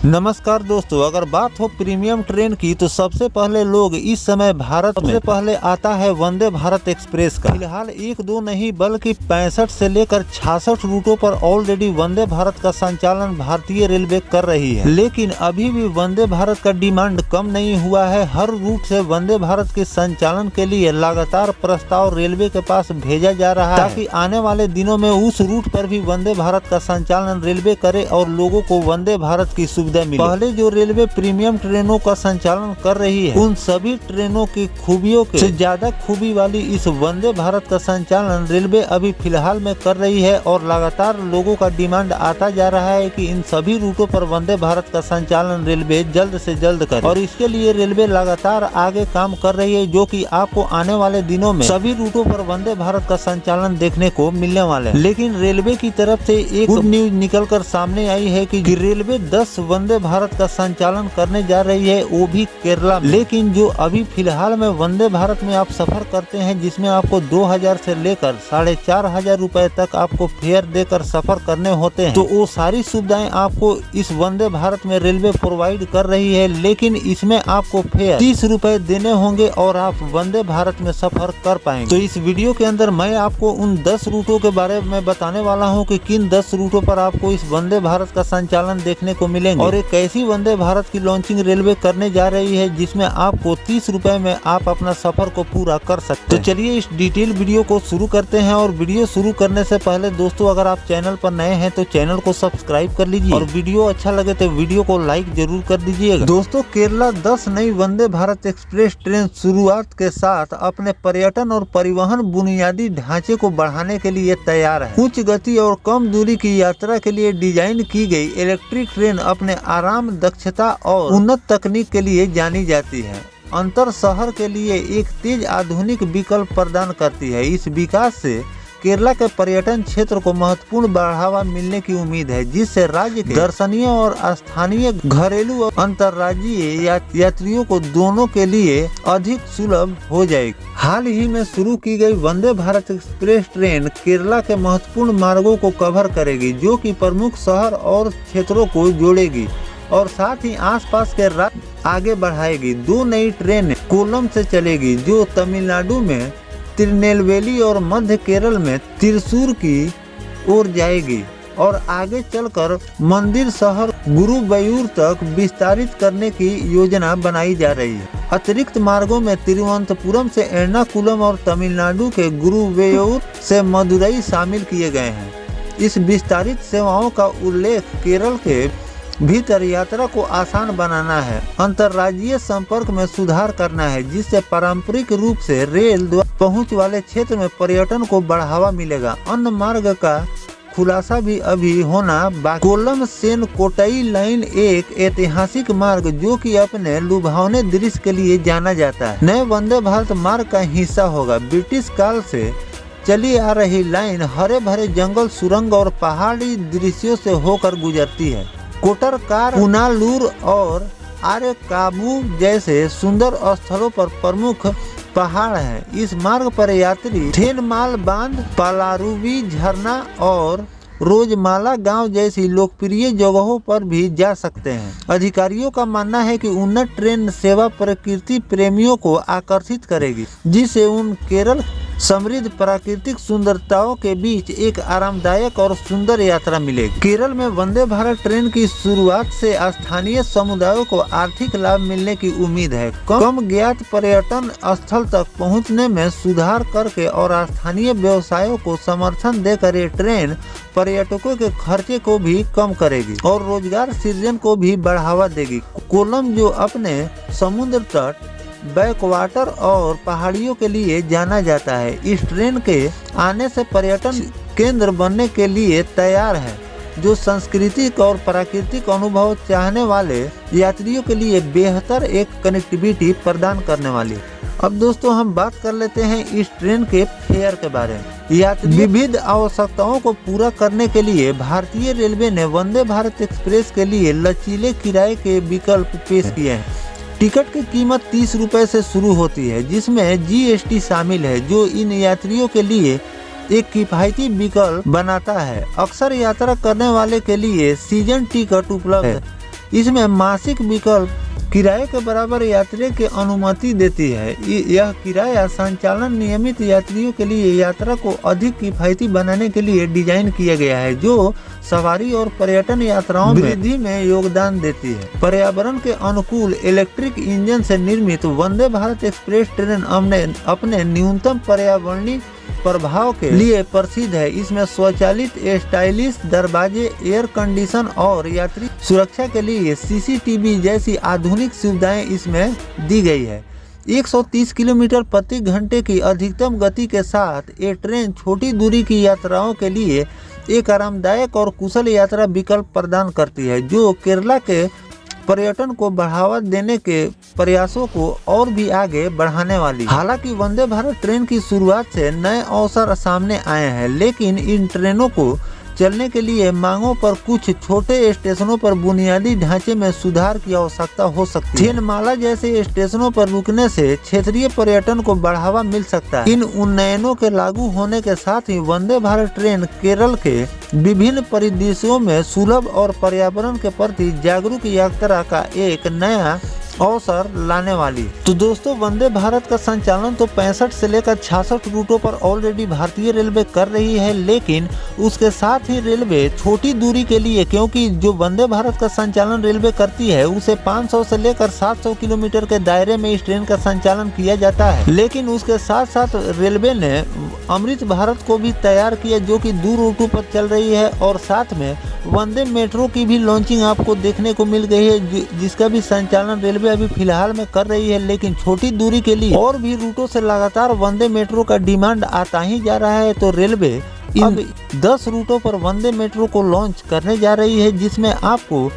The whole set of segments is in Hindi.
नमस्कार दोस्तों, अगर बात हो प्रीमियम ट्रेन की तो सबसे पहले लोग इस समय भारत में पहले आता है वंदे भारत एक्सप्रेस का। फिलहाल एक दो नहीं बल्कि 65 से लेकर 66 रूटों पर ऑलरेडी वंदे भारत का संचालन भारतीय रेलवे कर रही है, लेकिन अभी भी वंदे भारत का डिमांड कम नहीं हुआ है। हर रूट से वंदे भारत के संचालन के लिए लगातार प्रस्ताव रेलवे के पास भेजा जा रहा है ताकि आने वाले दिनों में उस रूट पर भी वंदे भारत का संचालन रेलवे करे और लोगों को वंदे भारत की सुविधा मिले। पहले जो रेलवे प्रीमियम ट्रेनों का संचालन कर रही है उन सभी ट्रेनों की खूबियों के से ज्यादा खूबी वाली इस वंदे भारत का संचालन रेलवे अभी फिलहाल में कर रही है और लगातार लोगों का डिमांड आता जा रहा है कि इन सभी रूटों पर वंदे भारत का संचालन रेलवे जल्द से जल्द करे और इसके लिए रेलवे लगातार आगे काम कर रही है, जो कि आपको आने वाले दिनों में सभी रूटों पर वंदे भारत का संचालन देखने को मिलने वाला है। लेकिन रेलवे की तरफ से एक गुड न्यूज निकल कर सामने आई है कि रेलवे 10 वंदे भारत का संचालन करने जा रही है, वो भी केरला में। लेकिन जो अभी फिलहाल में वंदे भारत में आप सफर करते हैं जिसमें आपको 2000 से लेकर 4500 रुपए तक आपको फेयर देकर सफर करने होते हैं, तो वो सारी सुविधाएं आपको इस वंदे भारत में रेलवे प्रोवाइड कर रही है। लेकिन इसमें आपको फेयर 30 रुपए देने होंगे और आप वंदे भारत में सफर कर पाएंगे। तो इस वीडियो के अंदर मैं आपको उन 10 रूटों के बारे में बताने वाला हूँ कि किन 10 रूटों पर आपको इस वंदे भारत का संचालन देखने को मिलेंगे और एक ऐसी वंदे भारत की लॉन्चिंग रेलवे करने जा रही है जिसमें आपको 30 रुपए में आप अपना सफर को पूरा कर सकते हैं। तो चलिए इस डिटेल वीडियो को शुरू करते हैं और वीडियो शुरू करने से पहले दोस्तों, अगर आप चैनल पर नए हैं तो चैनल को सब्सक्राइब कर लीजिए और वीडियो अच्छा लगे तो वीडियो को लाइक जरूर कर दीजिएगा। दोस्तों, केरला 10 नई वंदे भारत एक्सप्रेस ट्रेन शुरुआत के साथ अपने पर्यटन और परिवहन बुनियादी ढांचे को बढ़ाने के लिए तैयार है। उच्च गति और कम दूरी की यात्रा के लिए डिजाइन की गई इलेक्ट्रिक ट्रेन अपने आराम, दक्षता और उन्नत तकनीक के लिए जानी जाती है। अंतर शहर के लिए एक तेज आधुनिक विकल्प प्रदान करती है। इस विकास से केरला के पर्यटन क्षेत्र को महत्वपूर्ण बढ़ावा मिलने की उम्मीद है, जिससे राज्य के दर्शनीय और स्थानीय घरेलू और अंतर्राज्यीय यात्रियों को दोनों के लिए अधिक सुलभ हो जाएगी। हाल ही में शुरू की गई वंदे भारत एक्सप्रेस ट्रेन केरला के महत्वपूर्ण मार्गों को कवर करेगी, जो कि प्रमुख शहर और क्षेत्रों को जोड़ेगी और साथ ही आसपास के राज्य आगे बढ़ाएगी। 2 नई ट्रेनें कोल्लम से चलेगी, जो तमिलनाडु में तिरुनेलवेली और मध्य केरल में त्रिशूर की ओर जाएगी और आगे चलकर मंदिर शहर गुरुवायूर तक विस्तारित करने की योजना बनाई जा रही है। अतिरिक्त मार्गों में तिरुवनंतपुरम से एर्नाकुलम और तमिलनाडु के गुरुवायूर से मदुरई शामिल किए गए हैं। इस विस्तारित सेवाओं का उल्लेख केरल के भीतर यात्रा को आसान बनाना है, अंतर्राज्यीय संपर्क में सुधार करना है, जिससे पारंपरिक रूप से रेल द्वारा पहुंच वाले क्षेत्र में पर्यटन को बढ़ावा मिलेगा। अन्य मार्ग का खुलासा भी अभी होना बाकी। कोल्लम सेन कोटाई लाइन एक ऐतिहासिक मार्ग जो कि अपने लुभावने दृश्य के लिए जाना जाता है, नए वंदे भारत मार्ग का हिस्सा होगा। ब्रिटिश काल से चली आ रही लाइन हरे भरे जंगल, सुरंग और पहाड़ी दृश्यों से होकर गुजरती है। कोटरकार, कुनालूर और आरेकाबू जैसे सुंदर स्थलों पर प्रमुख पहाड़ हैं। इस मार्ग पर यात्री थेनमाल बांध, पालारुवी झरना और रोजमाला गांव जैसी लोकप्रिय जगहों पर भी जा सकते हैं। अधिकारियों का मानना है कि उन्नत ट्रेन सेवा प्रकृति प्रेमियों को आकर्षित करेगी, जिससे उन केरल समृद्ध प्राकृतिक सुंदरताओं के बीच एक आरामदायक और सुंदर यात्रा मिलेगी। केरल में वंदे भारत ट्रेन की शुरुआत से स्थानीय समुदायों को आर्थिक लाभ मिलने की उम्मीद है। कम ज्ञात पर्यटन स्थल तक पहुंचने में सुधार करके और स्थानीय व्यवसायों को समर्थन देकर ये ट्रेन पर्यटकों के खर्चे को भी कम करेगी और रोजगार सृजन को भी बढ़ावा देगी। कोल्लम, जो अपने समुद्र तट, बैकवाटर और पहाड़ियों के लिए जाना जाता है, इस ट्रेन के आने से पर्यटन केंद्र बनने के लिए तैयार है, जो सांस्कृतिक और प्राकृतिक अनुभव चाहने वाले यात्रियों के लिए बेहतर एक कनेक्टिविटी प्रदान करने वाली है। अब दोस्तों, हम बात कर लेते हैं इस ट्रेन के फेयर के बारे में। यात्री विविध आवश्यकताओं को पूरा करने के लिए भारतीय रेलवे ने वंदे भारत एक्सप्रेस के लिए लचीले किराए के विकल्प पेश किए हैं। टिकट की कीमत 30 रुपए से शुरू होती है, जिसमें GST शामिल है, जो इन यात्रियों के लिए एक किफायती विकल्प बनाता है। अक्सर यात्रा करने वाले के लिए सीजन टिकट उपलब्ध है, इसमें मासिक विकल्प किराए के बराबर यात्री की अनुमति देती है। यह किराया संचालन नियमित यात्रियों के लिए यात्रा को अधिक किफायती बनाने के लिए डिजाइन किया गया है, जो सवारी और पर्यटन यात्राओं में वृद्धि में योगदान देती है। पर्यावरण के अनुकूल इलेक्ट्रिक इंजन से निर्मित वंदे भारत एक्सप्रेस ट्रेन अपने न्यूनतम पर्यावरणीय प्रभाव के लिए प्रसिद्ध है। इसमें स्वचालित स्टाइलिश दरवाजे, एयर कंडीशन और यात्री सुरक्षा के लिए CCTV जैसी आधुनिक सुविधाएं इसमें दी गई है। 130 किलोमीटर प्रति घंटे की अधिकतम गति के साथ ये ट्रेन छोटी दूरी की यात्राओं के लिए एक आरामदायक और कुशल यात्रा विकल्प प्रदान करती है, जो केरला के पर्यटन को बढ़ावा देने के प्रयासों को और भी आगे बढ़ाने वाली। हालांकि वंदे भारत ट्रेन की शुरुआत से नए अवसर सामने आए हैं, लेकिन इन ट्रेनों को चलने के लिए मांगों पर कुछ छोटे स्टेशनों पर बुनियादी ढांचे में सुधार की आवश्यकता हो सकती है। थेनमाला जैसे स्टेशनों पर रुकने से क्षेत्रीय पर्यटन को बढ़ावा मिल सकता है। इन उन्नयनों के लागू होने के साथ ही वंदे भारत ट्रेन केरल के विभिन्न परिदृश्यों में सुलभ और पर्यावरण के प्रति जागरूक यात्रा का एक नया अवसर लाने वाली। तो दोस्तों, वंदे भारत का संचालन तो 65 से लेकर 66 रूटों पर ऑलरेडी भारतीय रेलवे कर रही है, लेकिन उसके साथ ही रेलवे छोटी दूरी के लिए, क्योंकि जो वंदे भारत का संचालन रेलवे करती है उसे 500 से लेकर 700 किलोमीटर के दायरे में इस ट्रेन का संचालन किया जाता है। लेकिन उसके साथ साथ रेलवे ने अमृत भारत को भी तैयार किया, जो कि दूर रूटों पर चल रही है, और साथ में वंदे मेट्रो की भी लॉन्चिंग आपको देखने को मिल गई है, जिसका भी संचालन रेलवे अभी फिलहाल में कर रही है। लेकिन छोटी दूरी के लिए और भी रूटों से लगातार वंदे मेट्रो का डिमांड आता ही जा रहा है। तो रेलवे इन 10 रूटों पर वंदे मेट्रो को लॉन्च करने जा रही है, जिसमें आपको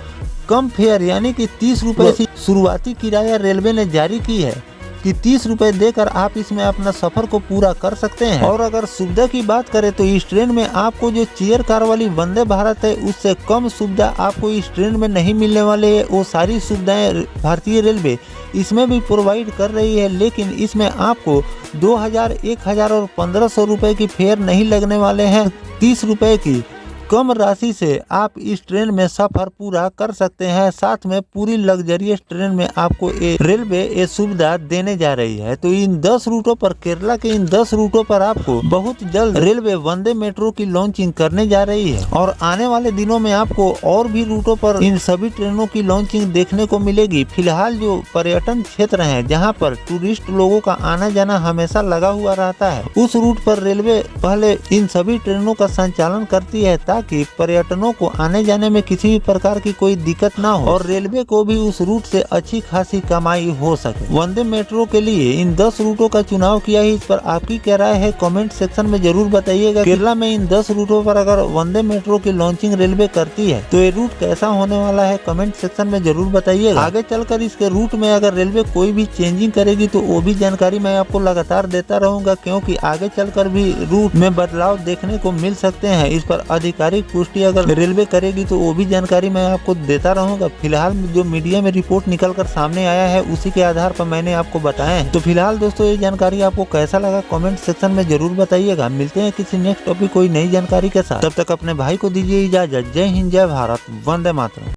कम फेयर यानी कि 30 रुपए से शुरुआती किराया रेलवे ने जारी की है कि 30 रुपए देकर आप इसमें अपना सफर को पूरा कर सकते हैं। और अगर सुविधा की बात करें तो इस ट्रेन में आपको जो चेयर कार वाली वंदे भारत है, उससे कम सुविधा आपको इस ट्रेन में नहीं मिलने वाले है। वो सारी सुविधाएं भारतीय रेलवे इसमें भी प्रोवाइड कर रही है, लेकिन इसमें आपको 2000, 1000 और 1500 रुपए की फेयर नहीं लगने वाले हैं। 30 रुपए की कम राशि से आप इस ट्रेन में सफर पूरा कर सकते हैं। साथ में पूरी लग्जरियस ट्रेन में आपको रेलवे ये सुविधा देने जा रही है। तो इन 10 रूटों पर, केरला के इन 10 रूटों पर आपको बहुत जल्द रेलवे वंदे मेट्रो की लॉन्चिंग करने जा रही है, और आने वाले दिनों में आपको और भी रूटों पर इन सभी ट्रेनों की लॉन्चिंग देखने को मिलेगी। फिलहाल जो पर्यटन क्षेत्र है, जहाँ पर टूरिस्ट लोगों का आना जाना हमेशा लगा हुआ रहता है, उस रूट पर रेलवे पहले इन सभी ट्रेनों का संचालन करती है, ताकि पर्यटनों को आने जाने में किसी भी प्रकार की कोई दिक्कत ना हो और रेलवे को भी उस रूट से अच्छी खासी कमाई हो सके। वंदे मेट्रो के लिए इन 10 रूटों का चुनाव किया है, इस पर आपकी क्या राय है कमेंट सेक्शन में जरूर बताइएगा। केरला में इन 10 रूटों पर अगर वंदे मेट्रो की लॉन्चिंग रेलवे करती है तो ये रूट कैसा होने वाला है कमेंट सेक्शन में जरूर बताइएगा। आगे चलकर इसके रूट में अगर रेलवे कोई भी चेंजिंग करेगी तो वो भी जानकारी मैं आपको लगातार देता रहूंगा, क्योंकि आगे चलकर भी रूट में बदलाव देखने को मिल सकते हैं। इस पर आधिकारिक पुष्टि अगर रेलवे करेगी तो वो भी जानकारी मैं आपको देता रहूंगा। फिलहाल जो मीडिया में रिपोर्ट निकलकर सामने आया है उसी के आधार पर मैंने आपको बताया है। तो फिलहाल दोस्तों, ये जानकारी आपको कैसा लगा कमेंट सेक्शन में जरूर बताइएगा। मिलते हैं किसी नेक्स्ट टॉपिक कोई नई जानकारी के साथ, तब तक अपने भाई को दीजिए इजाजत। जय हिंद, जय भारत, वंदे मातरम।